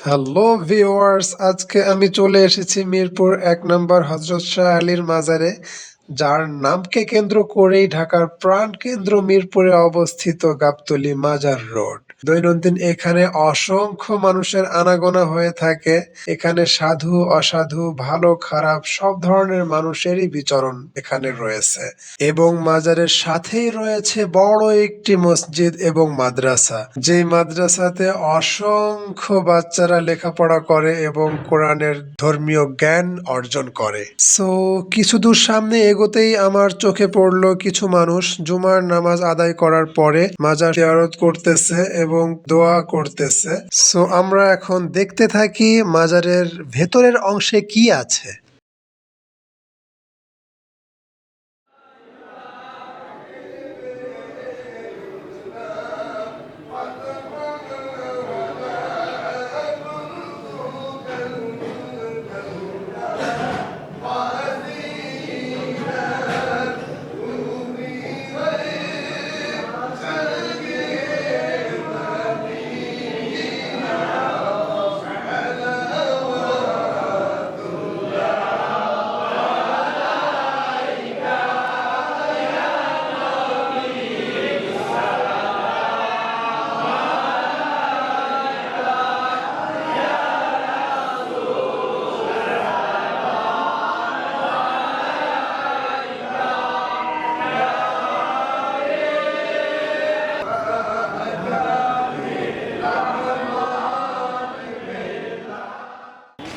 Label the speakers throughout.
Speaker 1: Hello viewers, আজকে আমি চলে এসেছি মিরপুর ১ নম্বর হযরত শাহ আলীর মাজারে, যার নামকে কেন্দ্র করেই ঢাকার প্রাণকেন্দ্র মিরপুরে অবস্থিত গাবতলী মাজার রোড। দৈনন্দিন এখানে অসংখ্য মানুষের আনাগোনা হয়ে থাকে। এখানে সাধু অসাধু, ভালো খারাপ সব ধরনের মানুষেরই বিচরণ এখানে রয়েছে। এবং মাজারের সাথেই রয়েছে বড় একটি মসজিদ এবং মাদ্রাসা, যেই মাদ্রাসাতে অসংখ্য বাচ্চারা লেখাপড়া করে এবং কোরআনের ধর্মীয় জ্ঞান অর্জন করে। সো কিছু দূর সামনে এগোতেই আমার চোখে পড়লো কিছু মানুষ জুমার নামাজ আদায় করার পরে মাজার জিয়ারত করতেছে এবং দোয়া করতেছে। সো আমরা এখন দেখতে থাকি মাজারের ভেতরের অংশে কি আছে।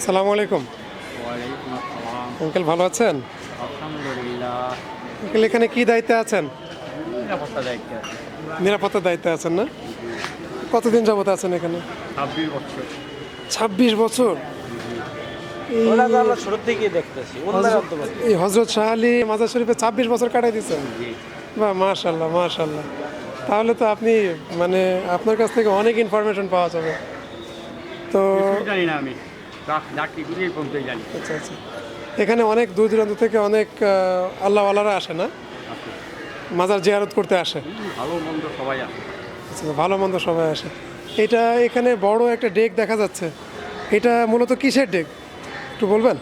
Speaker 1: আসসালামু আলাইকুম
Speaker 2: ওয়ালাইকুম আসসালাম।
Speaker 1: আঙ্কেল, ভালো আছেন?
Speaker 2: আলহামদুলিল্লাহ।
Speaker 1: আঙ্কেল, এখানে কি দায়িত্বে আছেন?
Speaker 2: নিরাপত্তা দায়িত্বে আছে।
Speaker 1: নিরাপত্তার দায়িত্বে আছেন না? কতদিন যাবত আছেন এখানে?
Speaker 2: 26 বছর।
Speaker 1: ২৬ বছর। এই
Speaker 3: ওনাকে আমরা ছোট থেকে দেখতেছি ওনার অন্তর্গত।
Speaker 1: এই হযরত শাহ আলী মাজার শরীফে ২৬ বছর কাটাই দিয়েছেন।
Speaker 2: জি।
Speaker 1: বাহ, মাশাআল্লাহ মাশাআল্লাহ। তাহলে তো আপনি মানে আপনার কাছ থেকে অনেক ইনফরমেশন পাওয়া যাবে। তো
Speaker 2: কিছুই জানি না আমি। ডাক্তি গুলিয়ে পর্যন্তই জানি।
Speaker 1: আচ্ছা আচ্ছা, এখানে অনেক দূর দূরান্ত থেকে অনেক আল্লাহওয়ালারা আসে না,
Speaker 2: আছে।
Speaker 1: মাজার জিয়ারত করতে আসে।
Speaker 2: ভালো মন্দ সবাই আছে।
Speaker 1: আচ্ছা, ভালো মন্দ সবাই আসে। এটা এখানে বড় একটা ডেক দেখা যাচ্ছে, এটা মূলত কিসের ডেক একটু বলবেন?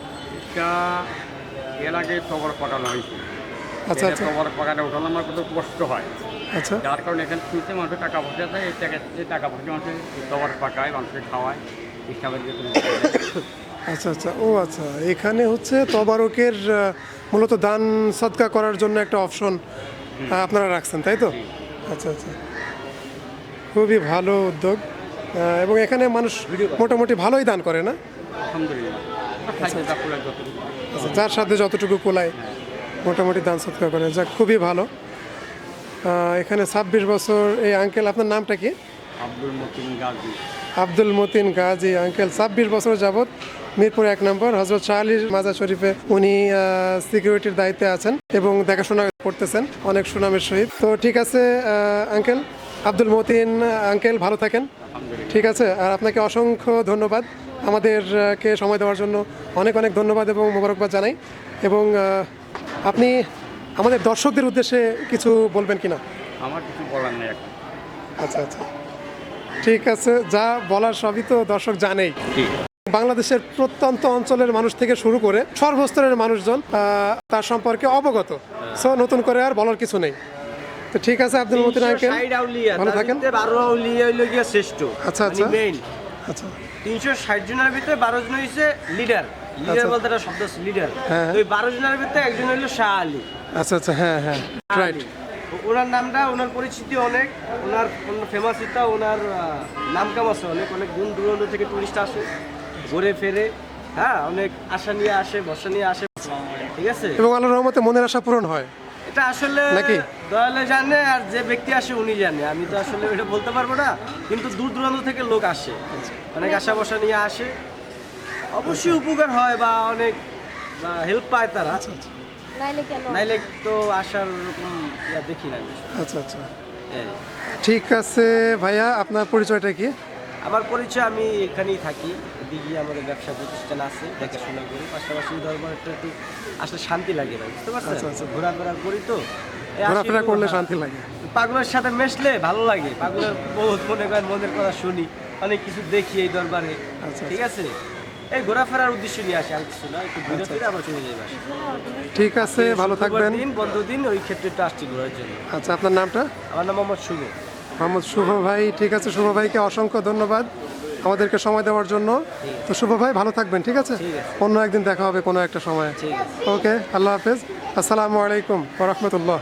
Speaker 2: এটা এর আগে কবর পাকানো হয়েছে।
Speaker 1: আচ্ছা
Speaker 2: এটা
Speaker 1: আচ্ছা
Speaker 2: কবর পাকানো ওঠানো আমার কত কষ্ট হয়।
Speaker 1: আচ্ছা
Speaker 2: যার কারণে এখানে শুনতে মানুষের টাকা পয়সা দেয়, এই টাকা পয়সা মানুষের কবর পাকায়, মানুষকে খাওয়ায়, ইসলামের যে কোনো
Speaker 1: আচ্ছা আচ্ছা, ও আচ্ছা, এখানে হচ্ছে তবারকের মূলত দান সদকা করার জন্য একটা অপশন আপনারা রাখছেন, তাই তো? আচ্ছা আচ্ছা, খুবই ভালো উদ্যোগ। এবং এখানে মানুষ মোটামুটি ভালোই দান করে না?
Speaker 2: আলহামদুলিল্লাহ। খাইতে যা ফুলের যতটুকু।
Speaker 1: আচ্ছা, যার সাথে যতটুকু কোলায় মোটামুটি দান সদকা করে, যাক খুবই ভালো। এখানে ২৬ বছর। এই আঙ্কেল, আপনার নামটা কি?
Speaker 2: আব্দুল মতিন গাজী।
Speaker 1: আব্দুল মতিন গাজী আঙ্কেল ২৬ বছর যাবৎ মিরপুর ১ নম্বর হযরত শাহ আলীর মাজার শরীফে উনি সিকিউরিটির দায়িত্বে আছেন এবং দেখাশোনা করতেছেন অনেক সুনামের সহিত। তো ঠিক আছে আঙ্কেল, আব্দুল মতিন আঙ্কেল, ভালো থাকেন। ঠিক আছে, আর আপনাকে অসংখ্য ধন্যবাদ আমাদেরকে সময় দেওয়ার জন্য। অনেক অনেক ধন্যবাদ এবং মোবারকবাদ জানাই। এবং আপনি আমাদের দর্শকদের উদ্দেশ্যে কিছু বলবেন কি না?
Speaker 2: আমার কিছু বলার নেই এখন।
Speaker 1: আচ্ছা আচ্ছা, ঠিক আছে, যা বলার সবই তো দর্শক জানেই। বাংলাদেশের প্রত্যন্ত অঞ্চলের মানুষ থেকে শুরু করে সর্বস্তরের মানুষজন তার সম্পর্কে অবগত। সো নতুন করে আর বলার কিছু নেই। তো ঠিক আছে আব্দুল মতিন আঙ্কেল, ভালো থাকেন।
Speaker 3: 12 আউলিয়া হইলো গিয়া শ্রেষ্ঠ।
Speaker 1: আচ্ছা আচ্ছা
Speaker 3: মেইন
Speaker 1: আচ্ছা
Speaker 3: 360 জনের ভিতরে 12 জন হইছে লিডার। লিডার বলতে একটা শব্দ আছে, লিডার।
Speaker 1: হ্যাঁ।
Speaker 3: ওই 12 জনের ভিতরে একজন হইলো শাহ আলী।
Speaker 1: আচ্ছা আচ্ছা, হ্যাঁ হ্যাঁ, রাইট।
Speaker 3: ওনার নামটা, ওনার পরিচিতি অনেক, ওনার ফেমাসিটা, ওনার নাম কাম আছে অনেক। অনেক দূর দূরান্ত থেকে টুরিস্ট আসে, ঘুরে ফেরে, হ্যাঁ, অনেক আশা নিয়ে আসে, বর্ষা নিয়ে আসে। ঠিক আছে,
Speaker 1: এবং আল্লাহর রহমতে মনের আশা পূরণ হয়
Speaker 3: এটা আসলে
Speaker 1: নাকি?
Speaker 3: দয়ালে জানে, আর যে ব্যক্তি আসে উনি জানে। আমি তো আসলে এটা বলতে পারবো না, কিন্তু দূর দূরান্ত থেকে লোক আসে, অনেক আশা বসা নিয়ে আসে। অবশ্যই উপকার হয় বা অনেক হেল্প পায় তারা। নাইলে তো আসার ওরকম দেখি না।
Speaker 1: আচ্ছা আচ্ছা, ঠিক আছে ভাইয়া, আপনার পরিচয়টা কি?
Speaker 3: আমার পরিচয়, আমি এখানেই থাকি, এদিকে আমাদের ব্যবসা প্রতিষ্ঠান আছে, দেখাশোনা করি, পাশাপাশি ধর্মটা একটু আসলে শান্তি লাগে না, বুঝতে পারছেন?
Speaker 1: আচ্ছা, আচ্ছা।
Speaker 3: ঘোরাফেরা করি তো, এই
Speaker 1: ঘোরাফেরা
Speaker 3: আসি,
Speaker 1: করলে
Speaker 3: হ্যাঁ।
Speaker 1: শান্তি লাগে।
Speaker 3: পাগলের সাথে মেশলে ভালো লাগে, পাগলের বহুত মনে করেন মনের কথা শুনি, অনেক কিছু দেখি এই দরবারে,
Speaker 4: আচ্ছা,
Speaker 3: ঠিক আছে, এই ঘোরাফেরার উদ্দেশ্য নিয়ে আসি, আর কিছু না, একটু ঘুরে ফিরে আবার চলে যাই বাসায়।
Speaker 4: ঠিক আছে, ভালো থাকবেন।
Speaker 3: দিন বন্ধ দিন, ওই ক্ষেত্রে একটু আসছি ঘোরার জন্য।
Speaker 4: আচ্ছা, আপনার নামটা?
Speaker 3: আমার নাম মোহাম্মদ শুভ।
Speaker 4: মোহাম্মদ শুভ ভাই, ঠিক আছে। শুভ ভাইকে অসংখ্য ধন্যবাদ আমাদেরকে সময় দেওয়ার জন্য। তো শুভ ভাই ভালো থাকবেন, ঠিক আছে?
Speaker 3: ঠিক আছে।
Speaker 4: অন্য একদিন দেখা হবে কোনো একটা সময়।
Speaker 3: ঠিক আছে।
Speaker 4: ওকে, আল্লাহ হাফেজ। আসসালামু আলাইকুম ওয়া রাহমাতুল্লাহ।